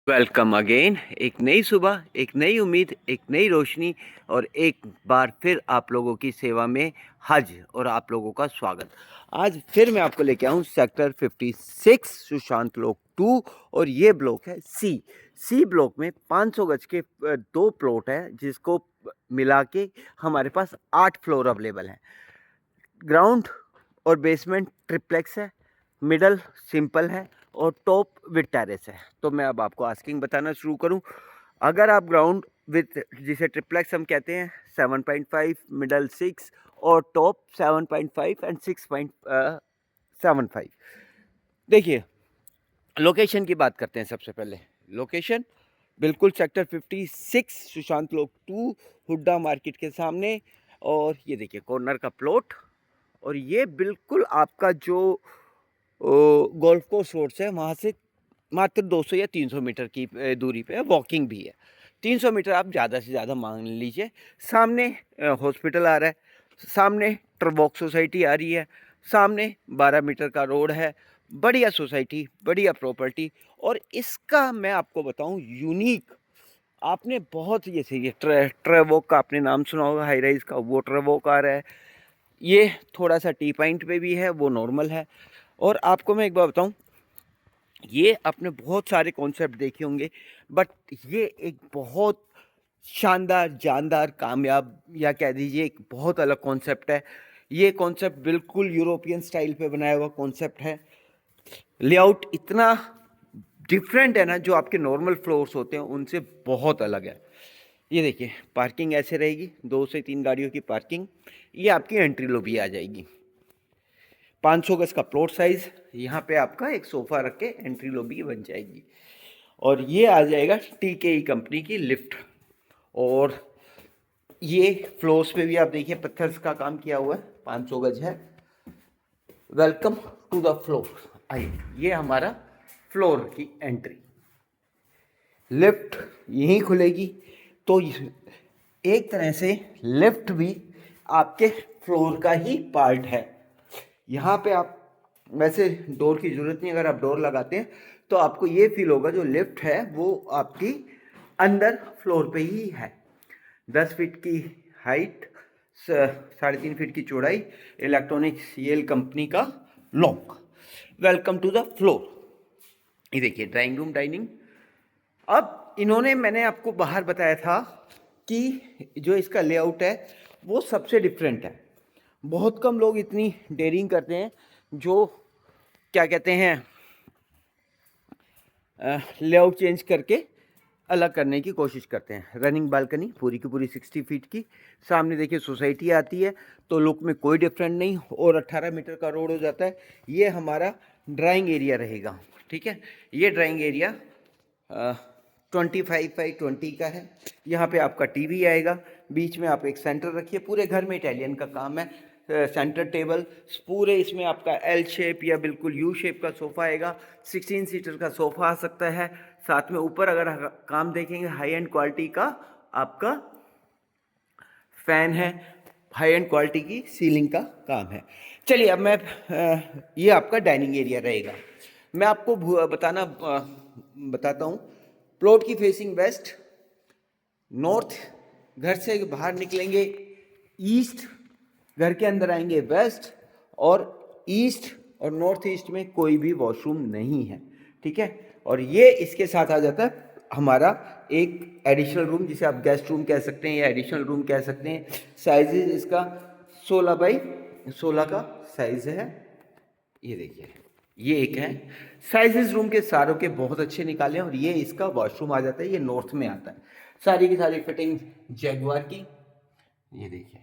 Welcome again. एक नई सुबह, एक नई उम्मीद, एक नई रोशनी और एक बार फिर आप लोगों की सेवा में हाजिर और आप लोगों का स्वागत। आज फिर मैं आपको लेके आऊँ सेक्टर 56 सुशांत ब्लॉक 2 और ये ब्लॉक है सी ब्लॉक में 500 गज के दो प्लॉट है जिसको मिला के हमारे पास 8 फ्लोर अवेलेबल हैं। ग्राउंड और बेसमेंट ट्रिप्लेक्स है, मिडल सिंपल है और टॉप विद टेरेस है। तो मैं अब आपको आस्किंग बताना शुरू करूं। अगर आप ग्राउंड विद जिसे ट्रिप्लेक्स हम कहते हैं 7.5, मिडल 6 और टॉप 7.5 एंड 6.75। देखिए, लोकेशन की बात करते हैं। सबसे पहले लोकेशन बिल्कुल सेक्टर 56 सुशांत लोक 2 हुड्डा मार्केट के सामने। और ये देखिए कॉर्नर का प्लॉट और ये बिल्कुल आपका जो गोल्फ कोर्स रोड से वहाँ से मात्र 200 या 300 मीटर की दूरी पे है। वॉकिंग भी है। 300 मीटर आप ज़्यादा से ज़्यादा मान लीजिए। सामने हॉस्पिटल आ रहा है, सामने ट्रबॉक सोसाइटी आ रही है, सामने 12 मीटर का रोड है। बढ़िया सोसाइटी, बढ़िया प्रॉपर्टी। और इसका मैं आपको बताऊं यूनिक, आपने बहुत ये ट्रेवोक का आपने नाम सुना होगा, हाई राइज का, वो ट्रेवोक आ रहा है। ये थोड़ा सा टी पॉइंट पे भी है, वो नॉर्मल है। और आपको मैं एक बार बताऊं, ये आपने बहुत सारे कॉन्सेप्ट देखे होंगे बट ये एक बहुत शानदार, जानदार, कामयाब या कह दीजिए एक बहुत अलग कॉन्सेप्ट है। ये कॉन्सेप्ट बिल्कुल यूरोपियन स्टाइल पे बनाया हुआ कॉन्सेप्ट है। लेआउट इतना डिफरेंट है ना, जो आपके नॉर्मल फ्लोर्स होते हैं उनसे बहुत अलग है। ये देखिए पार्किंग ऐसे रहेगी, 2 से 3 गाड़ियों की पार्किंग। ये आपकी एंट्री लॉबी आ जाएगी। 500 गज का प्लॉट साइज, यहाँ पे आपका एक सोफा रख के एंट्री लॉबी बन जाएगी। और ये आ जाएगा TKE कंपनी की लिफ्ट। और ये फ्लोर्स पे भी आप देखिए पत्थर का काम किया हुआ है, 500 गज है। Welcome to the floor. आइए, ये हमारा फ्लोर की एंट्री। लिफ्ट यहीं खुलेगी। तो एक तरह से लिफ्ट भी आपके फ्लोर का ही पार्ट है। यहाँ पे आप वैसे डोर की ज़रूरत नहीं, अगर आप डोर लगाते हैं तो आपको ये फील होगा जो लिफ्ट है वो आपकी अंदर फ्लोर पे ही है। 10 फीट की हाइट, 3.5 फीट की चौड़ाई, इलेक्ट्रॉनिक सीएल कंपनी का lock. Welcome to the floor. ये देखिए ड्राइंग रूम, डाइनिंग। अब इन्होंने, मैंने आपको बाहर बताया था कि जो इसका लेआउट है वो सबसे डिफरेंट है। बहुत कम लोग इतनी डेयरिंग करते हैं जो क्या कहते हैं लेआउट चेंज करके अलग करने की कोशिश करते हैं। रनिंग बालकनी पूरी की पूरी 60 फीट की। सामने देखिए सोसाइटी आती है तो लुक में कोई डिफरेंट नहीं। और 18 मीटर का रोड हो जाता है। ये हमारा ड्राइंग एरिया रहेगा। ठीक है, ये ड्राइंग एरिया 25x20 का है। यहाँ पे आपका टीवी आएगा, बीच में आप एक सेंटर रखिए। पूरे घर में इटालियन का काम है। सेंटर टेबल पूरे, इसमें आपका एल शेप या बिल्कुल यू शेप का सोफ़ा आएगा। 16 सीटर का सोफ़ा आ सकता है। साथ में ऊपर अगर काम देखेंगे, हाई एंड क्वालिटी का आपका फैन है, हाई एंड क्वालिटी की सीलिंग का काम है। चलिए अब मैं ये आपका डाइनिंग एरिया रहेगा। मैं आपको बताता हूँ। प्लॉट की फेसिंग वेस्ट, नॉर्थ, घर से बाहर निकलेंगे ईस्ट, घर के अंदर आएंगे वेस्ट, और ईस्ट और नॉर्थ ईस्ट में कोई भी वॉशरूम नहीं है। ठीक है, और ये इसके साथ आ जाता है हमारा एक एडिशनल रूम, जिसे आप गेस्ट रूम कह सकते हैं या एडिशनल रूम कह सकते हैं। साइज इसका 16x16 का साइज है। ये देखिए, ये एक है। साइजेस रूम के सारों के बहुत अच्छे निकाले। और ये इसका वॉशरूम आ जाता है, ये नॉर्थ में आता है। सारी की सारी फिटिंग जैगुआर की, ये देखिए।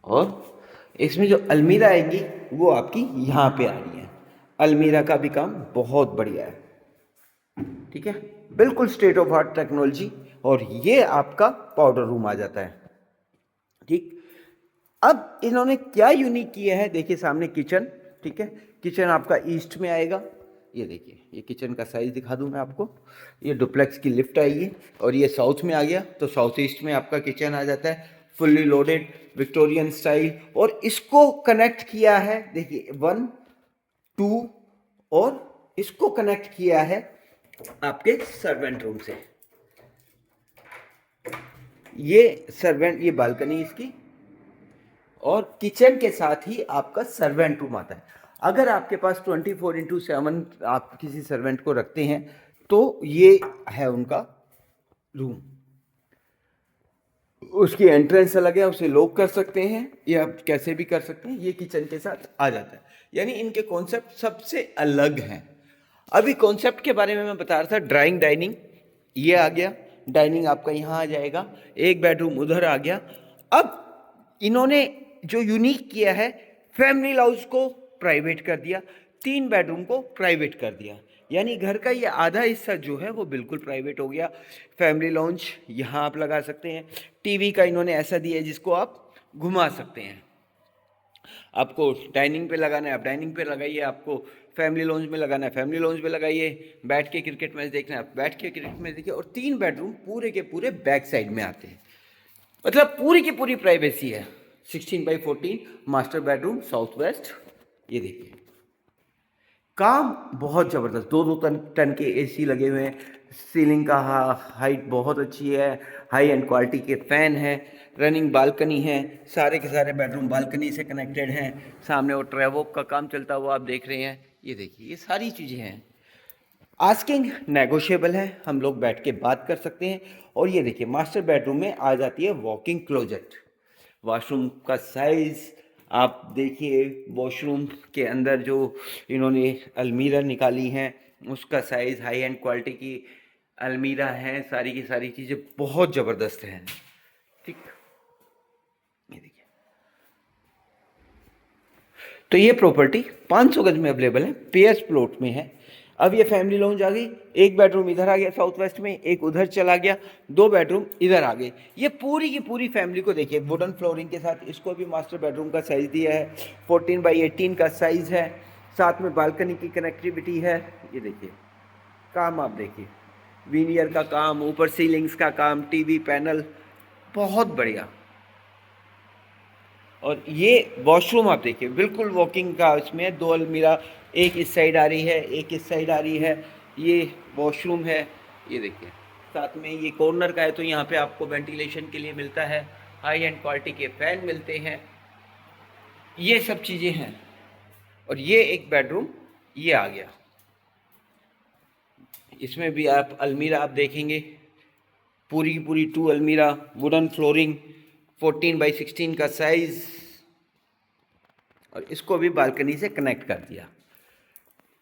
और इसमें जो अलमीरा आएगी वो आपकी यहाँ पे आ रही है। अलमीरा का भी काम बहुत बढ़िया है। ठीक है, बिल्कुल स्टेट ऑफ आर्ट टेक्नोलॉजी। और ये आपका पाउडर रूम आ जाता है। ठीक, अब इन्होंने क्या यूनिक किया है, देखिए सामने किचन। ठीक है, किचन आपका ईस्ट में आएगा। ये देखिए, ये किचन का साइज दिखा दूं मैं आपको। ये डुप्लेक्स की लिफ्ट आएगी और ये साउथ में आ गया, तो साउथ ईस्ट में आपका किचन आ जाता है, फुल्ली लोडेड विक्टोरियन स्टाइल। और इसको कनेक्ट किया है, देखिए 1 2, और इसको कनेक्ट किया है आपके सर्वेंट रूम से। ये सर्वेंट, ये बालकनी इसकी, और किचन के साथ ही आपका सर्वेंट रूम आता है। अगर आपके पास 24/7 आप किसी सर्वेंट को रखते हैं तो ये है उनका रूम। उसकी एंट्रेंस अलग है, उसे लॉक कर सकते हैं या आप कैसे भी कर सकते हैं। ये किचन के साथ आ जाता है, यानी इनके कॉन्सेप्ट सबसे अलग हैं। अभी कॉन्सेप्ट के बारे में मैं बता रहा था, ड्राइंग डाइनिंग ये आ गया, डाइनिंग आपका यहाँ आ जाएगा, एक बेडरूम उधर आ गया। अब इन्होंने जो यूनिक किया है, फैमिली हाउस को प्राइवेट कर दिया, 3 बेडरूम को प्राइवेट कर दिया, यानी घर का ये आधा हिस्सा जो है वो बिल्कुल प्राइवेट हो गया। फैमिली लॉन्च यहाँ आप लगा सकते हैं, टीवी का इन्होंने ऐसा दिया है जिसको आप घुमा सकते हैं। आपको डाइनिंग पे लगाना है आप डाइनिंग पे लगाइए, आपको फैमिली लॉन्ज में लगाना है फैमिली लॉन्ज में लगाइए, बैठ के क्रिकेट मैच देखना है आप बैठ के क्रिकेट मैच देखिए। और 3 बेडरूम पूरे के पूरे बैक साइड में आते हैं, मतलब पूरी की पूरी प्राइवेसी है। 16/14 मास्टर बेडरूम साउथ वेस्ट। ये देखिए काम बहुत ज़बरदस्त, 2-2 टन के एसी लगे हुए हैं, सीलिंग का हाइट बहुत अच्छी है, हाई एंड क्वालिटी के फ़ैन है, रनिंग बालकनी है, सारे के सारे बेडरूम बालकनी से कनेक्टेड हैं। सामने वो ट्रेवोक का काम चलता हुआ आप देख रहे हैं। ये देखिए ये सारी चीज़ें हैं। आस्किंग नेगोशिएबल है, हम लोग बैठ के बात कर सकते हैं। और ये देखिए मास्टर बेडरूम में आ जाती है वॉकिंग क्लोजेट। वॉशरूम का साइज़ आप देखिए, वॉशरूम के अंदर जो इन्होंने अलमीरा निकाली हैं उसका साइज़, हाई एंड क्वालिटी की अलमीरा है, सारी की सारी चीज़ें बहुत ज़बरदस्त हैं। ठीक, ये देखिए तो ये प्रॉपर्टी 500 गज में अवेलेबल है, पेयर्स प्लॉट में है। अब ये फैमिली लॉन्ज आ गई, एक बेडरूम इधर आ गया साउथ वेस्ट में, एक उधर चला गया, 2 बेडरूम इधर आ गए। ये पूरी की पूरी फैमिली को देखिए वुडन फ्लोरिंग के साथ, इसको भी मास्टर बेडरूम का साइज़ दिया है, 14/18 का साइज़ है, साथ में बालकनी की कनेक्टिविटी है। ये देखिए काम आप देखिए, वीनियर का काम, ऊपर सीलिंग्स का काम, टीवी पैनल, बहुत बढ़िया। और ये वॉशरूम आप देखिए बिल्कुल वॉकिंग का, इसमें 2 अलमीरा, एक इस साइड आ रही है एक इस साइड आ रही है। ये वॉशरूम है, ये देखिए साथ में ये कॉर्नर का है तो यहाँ पे आपको वेंटिलेशन के लिए मिलता है, हाई एंड क्वालिटी के फैन मिलते हैं, ये सब चीज़ें हैं। और ये एक बेडरूम ये आ गया, इसमें भी आप अलमीरा आप देखेंगे, पूरी की पूरी 2 अलमीरा, वुडन फ्लोरिंग, 14/16 का साइज़, और इसको भी बालकनी से कनेक्ट कर दिया।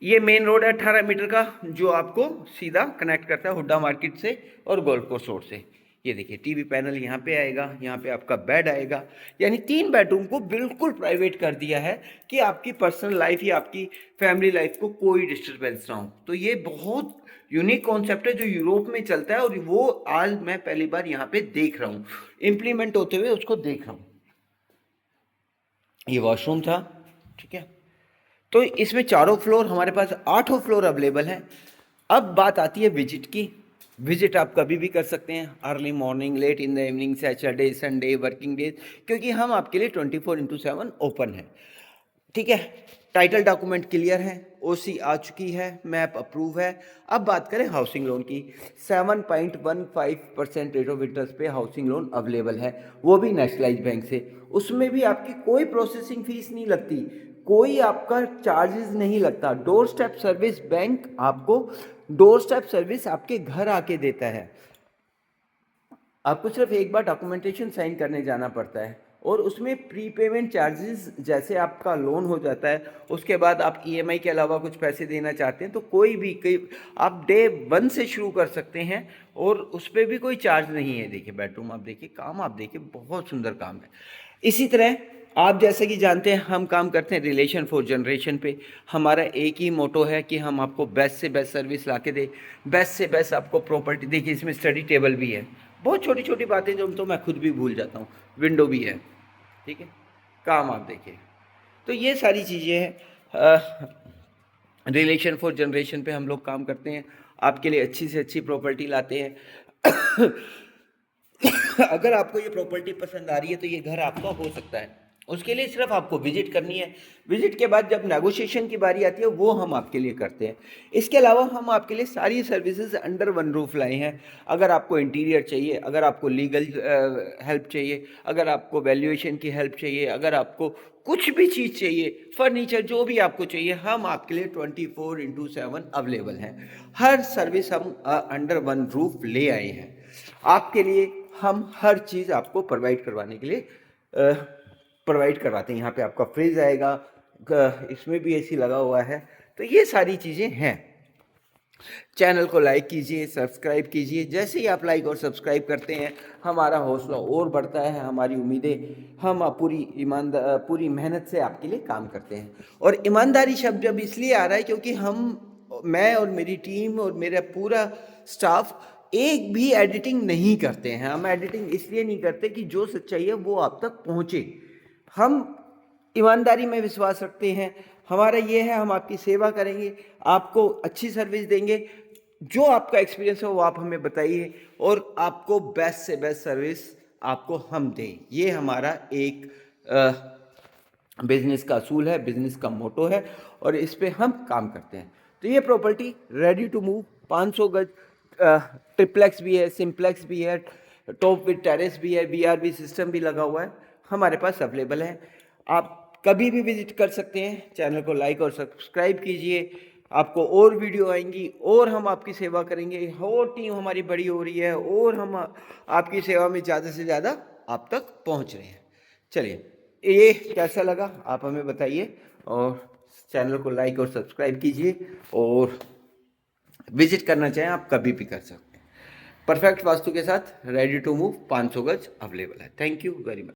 ये मेन रोड है 18 मीटर का, जो आपको सीधा कनेक्ट करता है हुड्डा मार्केट से और गोल्ड कोस्ट रोड से। ये देखिए टीवी पैनल यहाँ पे आएगा, यहाँ पे आपका बेड आएगा, यानी 3 बेडरूम को बिल्कुल प्राइवेट कर दिया है कि आपकी पर्सनल लाइफ या आपकी फैमिली लाइफ को कोई डिस्टर्बेंस ना हो। तो ये बहुत यूनिक कॉन्सेप्ट है जो यूरोप में चलता है, और वो आज मैं पहली बार यहाँ पे देख रहा हूँ, इम्प्लीमेंट होते हुए उसको देख रहा हूँ। ये वॉशरूम था, ठीक है। तो इसमें चारों फ्लोर, हमारे पास 8 फ्लोर अवेलेबल हैं। अब बात आती है विजिट की। विजिट आप कभी भी कर सकते हैं, early morning, late in the evening, Saturday Sunday, working days, क्योंकि हम आपके लिए 24/7 ओपन है। ठीक है, टाइटल डॉक्यूमेंट क्लियर है, ओसी आ चुकी है, मैप अप्रूव है। अब बात करें हाउसिंग लोन की, 7.15% रेट ऑफ इंटरेस्ट पे हाउसिंग लोन अवेलेबल है, वो भी नेशनलाइज बैंक से। उसमें भी आपकी कोई प्रोसेसिंग फीस नहीं लगती, कोई आपका चार्जेस नहीं लगता। डोर स्टेप सर्विस, बैंक आपको डोर स्टेप सर्विस आपके घर आके देता है। आपको सिर्फ एक बार डॉक्यूमेंटेशन साइन करने जाना पड़ता है, और उसमें प्रीपेमेंट चार्जेस, जैसे आपका लोन हो जाता है उसके बाद आप ईएमआई के अलावा कुछ पैसे देना चाहते हैं तो कोई आप डे 1 से शुरू कर सकते हैं, और उस पर भी कोई चार्ज नहीं है। देखिए बेडरूम आप देखिए, काम आप देखिए, बहुत सुंदर काम है। इसी तरह आप जैसे कि जानते हैं हम काम करते हैं रिलेशन फॉर जनरेशन पे। हमारा एक ही मोटो है कि हम आपको बेस्ट से बेस्ट सर्विस ला के दे, बेस्ट से बेस्ट आपको प्रॉपर्टी। देखिए इसमें स्टडी टेबल भी है, बहुत छोटी छोटी बातें जो तो मैं खुद भी भूल जाता हूँ, विंडो भी है, ठीक है। काम आप देखिए, तो ये सारी चीज़ें हैं। रिलेशन फॉर जनरेशन पे हम लोग काम करते हैं, आपके लिए अच्छी से अच्छी प्रॉपर्टी लाते हैं। अगर आपको ये प्रॉपर्टी पसंद आ रही है तो ये घर आपका हो सकता है। उसके लिए सिर्फ आपको विजिट करनी है। विजिट के बाद जब नेगोशिएशन की बारी आती है वो हम आपके लिए करते हैं। इसके अलावा हम आपके लिए सारी सर्विसेज अंडर वन रूफ लाए हैं। अगर आपको इंटीरियर चाहिए, अगर आपको लीगल हेल्प चाहिए, अगर आपको वैल्यूएशन की हेल्प चाहिए, अगर आपको कुछ भी चीज़ चाहिए, फर्नीचर जो भी आपको चाहिए, हम आपके लिए 24/7 अवेलेबल हैं। हर सर्विस हम अंडर वन रूफ ले आए हैं आपके लिए। हम हर चीज़ आपको प्रोवाइड करवाने के लिए प्रोवाइड करवाते हैं। यहाँ पे आपका फ्रिज आएगा, इसमें भी एसी लगा हुआ है। तो ये सारी चीज़ें हैं। चैनल को लाइक कीजिए, सब्सक्राइब कीजिए। जैसे ही आप लाइक और सब्सक्राइब करते हैं हमारा हौसला और बढ़ता है, हमारी उम्मीदें, हम पूरी मेहनत से आपके लिए काम करते हैं। और ईमानदारी शब्द जब इसलिए आ रहा है क्योंकि मैं और मेरी टीम और मेरा पूरा स्टाफ एक भी एडिटिंग नहीं करते हैं। हम एडिटिंग इसलिए नहीं करते कि जो सच्चाई है वो आप तक पहुँचे। हम ईमानदारी में विश्वास रखते हैं। हमारा ये है, हम आपकी सेवा करेंगे, आपको अच्छी सर्विस देंगे। जो आपका एक्सपीरियंस है वो आप हमें बताइए और आपको बेस्ट से बेस्ट सर्विस आपको हम दें। ये हमारा एक बिजनेस का असूल है, बिजनेस का मोटो है और इस पे हम काम करते हैं। तो ये प्रॉपर्टी रेडी टू मूव 500 गज ट्रिप्लेक्स भी है, सिंप्लेक्स भी है, टॉप विद टेरेस भी है, बीआरबी सिस्टम भी लगा हुआ है, हमारे पास अवेलेबल है। आप कभी भी विजिट कर सकते हैं। चैनल को लाइक और सब्सक्राइब कीजिए। आपको और वीडियो आएंगी और हम आपकी सेवा करेंगे। और टीम हमारी बड़ी हो रही है और हम आपकी सेवा में ज़्यादा से ज़्यादा आप तक पहुंच रहे हैं। चलिए, ये कैसा लगा आप हमें बताइए और चैनल को लाइक और सब्सक्राइब कीजिए। और विजिट करना चाहें आप कभी भी कर सकते हैं। परफेक्ट वास्तु के साथ रेडी टू मूव 500 गज अवेलेबल है। Thank you very much.